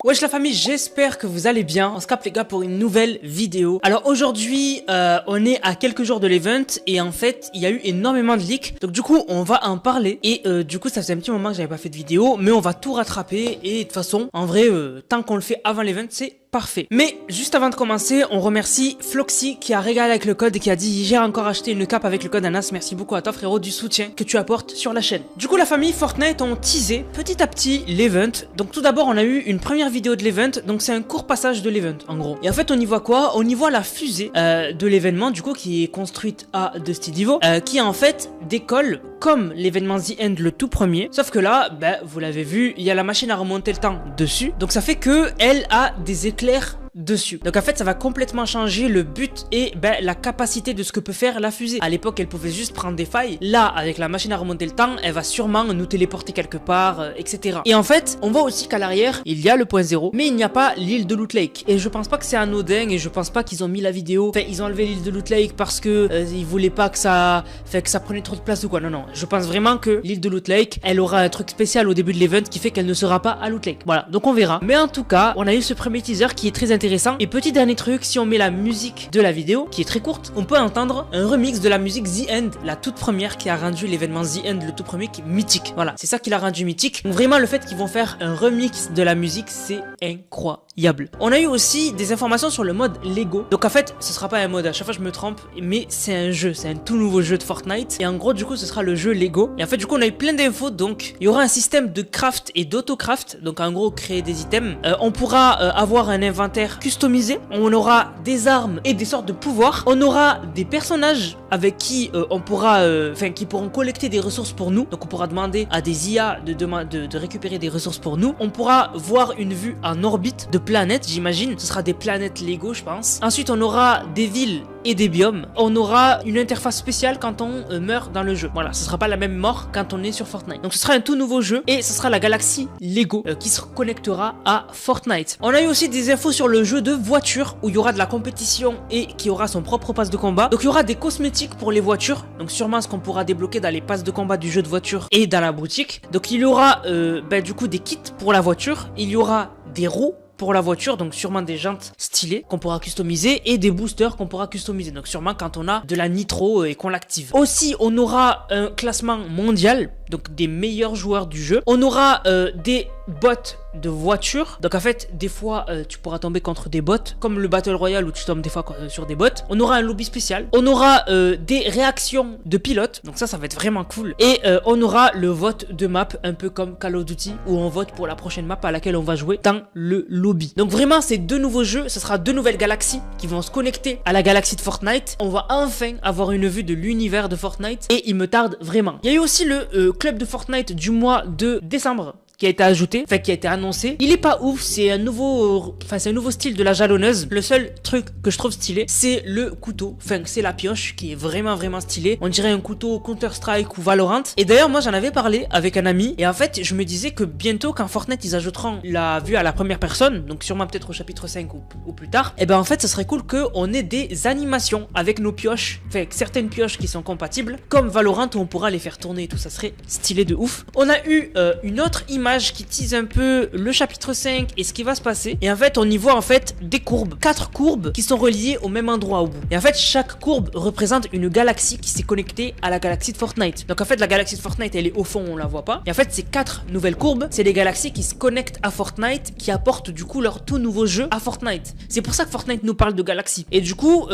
Wesh la famille, j'espère que vous allez bien. On se capte les gars pour une nouvelle vidéo. Alors aujourd'hui, on est à quelques jours de l'event et en fait, il y a eu énormément de leaks. Donc du coup, on va en parler et du coup, ça faisait un petit moment que j'avais pas fait de vidéo, mais on va tout rattraper et de toute façon, en vrai, tant qu'on le fait avant l'event, c'est parfait. Mais juste avant de commencer, on remercie Floxy qui a régalé avec le code et qui a dit j'ai encore acheté une cape avec le code Anas. Merci beaucoup à toi frérot du soutien que tu apportes sur la chaîne. Du coup la famille Fortnite ont teasé petit à petit l'event. Donc tout d'abord on a eu une première vidéo de l'event. Donc c'est un court passage de l'event en gros. Et en fait on y voit quoi? On y voit la fusée de l'événement du coup qui est construite à Dusty Divo qui en fait décolle comme l'événement The End le tout premier. Sauf que là, vous l'avez vu, il y a la machine à remonter le temps dessus. Donc ça fait que elle a des éclairs dessus. Donc en fait ça va complètement changer le but et la capacité de ce que peut faire la fusée. À l'époque elle pouvait juste prendre des failles. Là avec la machine à remonter le temps elle va sûrement nous téléporter quelque part etc. Et en fait on voit aussi qu'à l'arrière il y a le point zéro mais il n'y a pas l'île de Loot Lake. Et je pense pas que c'est anodin et je pense pas qu'ils ont mis la vidéo. Enfin ils ont enlevé l'île de Loot Lake parce que ils voulaient pas que ça prenait trop de place ou quoi. Non je pense vraiment que l'île de Loot Lake elle aura un truc spécial au début de l'event qui fait qu'elle ne sera pas à Loot Lake. Voilà donc on verra. Mais en tout cas on a eu ce premier teaser qui est très intéressant. Et petit dernier truc, si on met la musique de la vidéo, qui est très courte, on peut entendre un remix de la musique The End, la toute première qui a rendu l'événement The End, le tout premier, qui est mythique. Voilà, c'est ça qui l'a rendu mythique. Donc vraiment, le fait qu'ils vont faire un remix de la musique, c'est incroyable. On a eu aussi des informations sur le mode Lego. Donc en fait, ce sera pas un mode, à chaque fois je me trompe, mais c'est un jeu, c'est un tout nouveau jeu de Fortnite. Et en gros, du coup, ce sera le jeu Lego. Et en fait, du coup, on a eu plein d'infos. Donc, il y aura un système de craft et d'autocraft. Donc en gros, créer des items. On pourra avoir un inventaire customisé, on aura des armes et des sortes de pouvoirs, on aura des personnages avec qui on pourra, qui pourront collecter des ressources pour nous, donc on pourra demander à des IA de récupérer des ressources pour nous, on pourra voir une vue en orbite de planètes, j'imagine, ce sera des planètes Lego je pense, ensuite on aura des villes et des biomes, on aura une interface spéciale quand on meurt dans le jeu, voilà, ce sera pas la même mort quand on est sur Fortnite, donc ce sera un tout nouveau jeu et ce sera la galaxie Lego qui se connectera à Fortnite. On a eu aussi des infos sur le jeu de voiture où il y aura de la compétition et qui aura son propre pass de combat. Donc il y aura des cosmétiques pour les voitures, donc sûrement ce qu'on pourra débloquer dans les passes de combat du jeu de voiture et dans la boutique. Donc il y aura du coup des kits pour la voiture, il y aura des roues pour la voiture, donc sûrement des jantes stylées qu'on pourra customiser et des boosters qu'on pourra customiser, donc sûrement quand on a de la nitro et qu'on l'active. Aussi on aura un classement mondial, donc des meilleurs joueurs du jeu. On aura des bots de voiture, donc en fait des fois tu pourras tomber contre des bots comme le Battle Royale où tu tombes des fois sur des bots. On aura un lobby spécial, on aura des réactions de pilotes, donc ça va être vraiment cool, et on aura le vote de map un peu comme Call of Duty où on vote pour la prochaine map à laquelle on va jouer dans le lobby. Donc vraiment c'est deux nouveaux jeux, ce sera deux nouvelles galaxies qui vont se connecter à la galaxie de Fortnite. On va enfin avoir une vue de l'univers de Fortnite et il me tarde vraiment. Il y a eu aussi le club de Fortnite du mois de décembre qui a été ajouté, qui a été annoncé. Il est pas ouf, c'est un nouveau style de la jalonneuse. Le seul truc que je trouve stylé, c'est le couteau, c'est la pioche qui est vraiment stylé. On dirait un couteau Counter Strike ou Valorant. Et d'ailleurs moi j'en avais parlé avec un ami et en fait je me disais que bientôt quand Fortnite ils ajouteront la vue à la première personne, donc sûrement peut-être au chapitre 5 ou plus tard, et en fait ce serait cool qu'on ait des animations avec nos pioches, certaines pioches qui sont compatibles comme Valorant où on pourra les faire tourner et tout, ça serait stylé de ouf. On a eu une autre image qui tease un peu le chapitre 5 et ce qui va se passer, et en fait on y voit en fait des courbes, 4 courbes qui sont reliées au même endroit au bout, et en fait chaque courbe représente une galaxie qui s'est connectée à la galaxie de Fortnite. Donc en fait la galaxie de Fortnite elle est au fond, on la voit pas, et en fait ces 4 nouvelles courbes c'est des galaxies qui se connectent à Fortnite, qui apportent du coup leur tout nouveau jeu à Fortnite. C'est pour ça que Fortnite nous parle de galaxies, et du coup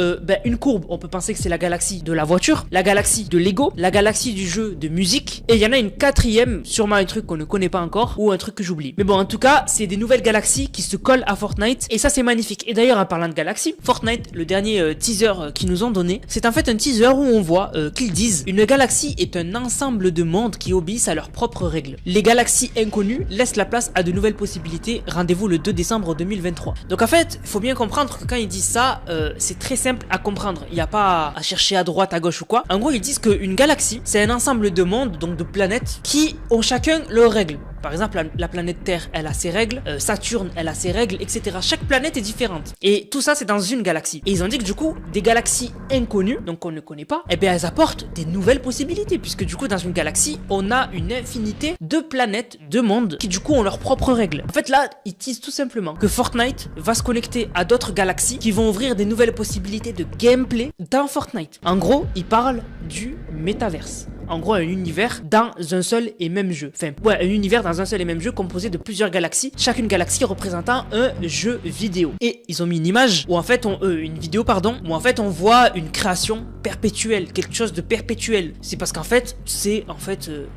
une courbe on peut penser que c'est la galaxie de la voiture, la galaxie de Lego, la galaxie du jeu de musique, et il y en a une quatrième, sûrement un truc qu'on ne connaît pas encore ou un truc que j'oublie. Mais bon, en tout cas, c'est des nouvelles galaxies qui se collent à Fortnite et ça c'est magnifique. Et d'ailleurs, en parlant de galaxies, Fortnite, le dernier teaser qu'ils nous ont donné, c'est en fait un teaser où on voit qu'ils disent une galaxie est un ensemble de mondes qui obéissent à leurs propres règles. Les galaxies inconnues laissent la place à de nouvelles possibilités. Rendez-vous le 2 décembre 2023. Donc en fait, il faut bien comprendre que quand ils disent ça, c'est très simple à comprendre. Il n'y a pas à chercher à droite, à gauche ou quoi. En gros, ils disent qu'une galaxie, c'est un ensemble de mondes, donc de planètes, qui ont chacun leurs règles. Par exemple, la planète Terre, elle a ses règles, Saturne, elle a ses règles, etc. Chaque planète est différente. Et tout ça, c'est dans une galaxie. Et ils ont dit que du coup, des galaxies inconnues, donc qu'on ne connaît pas, eh bien, elles apportent des nouvelles possibilités, puisque du coup, dans une galaxie, on a une infinité de planètes, de mondes, qui du coup ont leurs propres règles. En fait, là, ils disent tout simplement que Fortnite va se connecter à d'autres galaxies qui vont ouvrir des nouvelles possibilités de gameplay dans Fortnite. En gros, ils parlent du métaverse. En gros, un univers dans un seul et même jeu. Enfin, ouais, un univers dans un seul et même jeu composé de plusieurs galaxies, chacune galaxie représentant un jeu vidéo. Et ils ont mis une image, ou en fait, une vidéo, pardon, où en fait on voit une création perpétuelle, quelque chose de perpétuel. C'est parce qu'en fait, c'est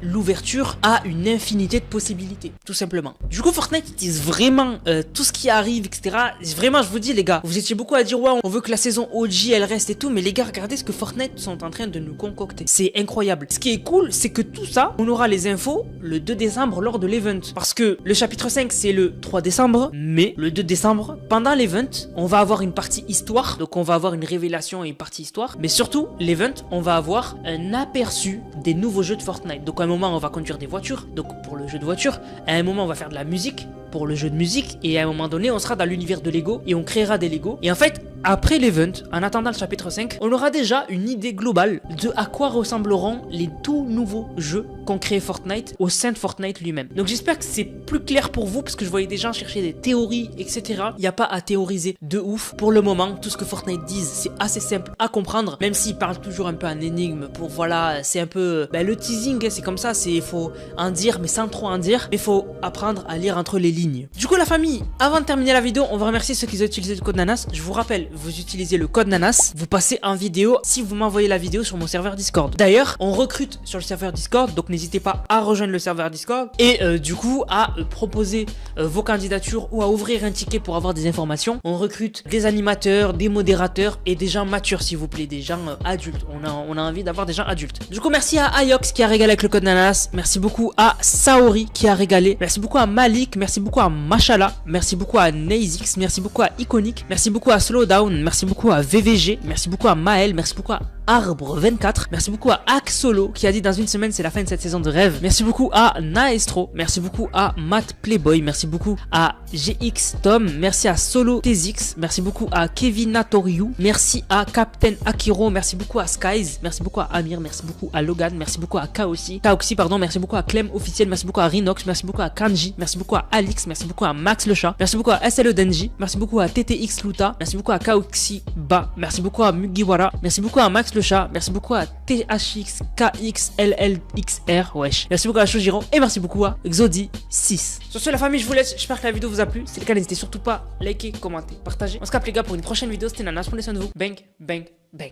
l'ouverture à une infinité de possibilités, tout simplement. Du coup, Fortnite, ils disent vraiment tout ce qui arrive, etc. Vraiment, je vous dis, les gars, vous étiez beaucoup à dire, ouais, on veut que la saison OG, elle reste et tout, mais les gars, regardez ce que Fortnite sont en train de nous concocter. C'est incroyable. Ce qui est cool, c'est que tout ça, on aura les infos le 2 décembre lors de l'event. Parce que le chapitre 5, c'est le 3 décembre, mais le 2 décembre, pendant l'event, on va avoir une partie histoire. Donc on va avoir une révélation et une partie histoire. Mais surtout, l'event, on va avoir un aperçu des nouveaux jeux de Fortnite. Donc à un moment, on va conduire des voitures, donc pour le jeu de voiture. À un moment, on va faire de la musique, pour le jeu de musique. Et à un moment donné, on sera dans l'univers de Lego et on créera des Lego. Et en fait, après l'event, en attendant le chapitre 5, on aura déjà une idée globale de à quoi ressembleront les tout nouveaux jeux qu'ont créé Fortnite au sein de Fortnite lui-même. Donc j'espère que c'est plus clair pour vous, parce que je voyais des gens chercher des théories, etc. Il n'y a pas à théoriser de ouf. Pour le moment, tout ce que Fortnite disent, c'est assez simple à comprendre, même s'ils parlent toujours un peu en énigme pour, voilà, c'est un peu le teasing, c'est comme ça, il faut en dire, mais sans trop en dire, mais il faut apprendre à lire entre les lignes. Du coup, la famille, avant de terminer la vidéo, on va remercier ceux qui ont utilisé le code Nanas. Je vous rappelle, vous utilisez le code Nanas, vous passez en vidéo si vous m'envoyez la vidéo sur mon serveur Discord. D'ailleurs, on recrute sur le serveur Discord, donc n'hésitez pas à rejoindre le serveur Discord et du coup à proposer vos candidatures ou à ouvrir un ticket pour avoir des informations. On recrute des animateurs, des modérateurs et des gens matures, s'il vous plaît, des gens adultes. On a envie d'avoir des gens adultes. Du coup, merci à Ayox qui a régalé avec le code Nanas, merci beaucoup à Saori qui a régalé, merci beaucoup à Malik, merci beaucoup à Machala, merci beaucoup à Neizix, merci beaucoup à Iconic, merci beaucoup à Slowdown, merci beaucoup à VVG, merci beaucoup à Maël, merci beaucoup à Arbre24, merci beaucoup à Axolo qui a dit dans une semaine c'est la fin de cette saison de rêve, merci beaucoup à Naestro, merci beaucoup à Matt Playboy, merci beaucoup à GX Tom, merci à Solo Tezix, merci beaucoup à Kevin Natoriu, merci à Captain Akiro, merci beaucoup à Skies, merci beaucoup à Amir, merci beaucoup à Logan, merci beaucoup à Kaoxi, pardon, merci beaucoup à Clem officiel, merci beaucoup à Rinox, merci beaucoup à Kanji, merci beaucoup à Alix, merci beaucoup à Max le chat, merci beaucoup à SLE Denji, merci beaucoup à TTX Luta, merci beaucoup à Kaoxi Ba, merci beaucoup à Mugiwara, merci beaucoup à Max le chat, merci beaucoup à THX KXLLXR, wesh, merci beaucoup à Shojiro et merci beaucoup à Xodi6. Sur ce, la famille, je vous laisse, j'espère que la vidéo vous a plu. Si c'est le cas, n'hésitez surtout pas à liker, commenter, partager. On se capte les gars pour une prochaine vidéo. C'était Nanas, prenez soin de vous. Bang, bang, bang.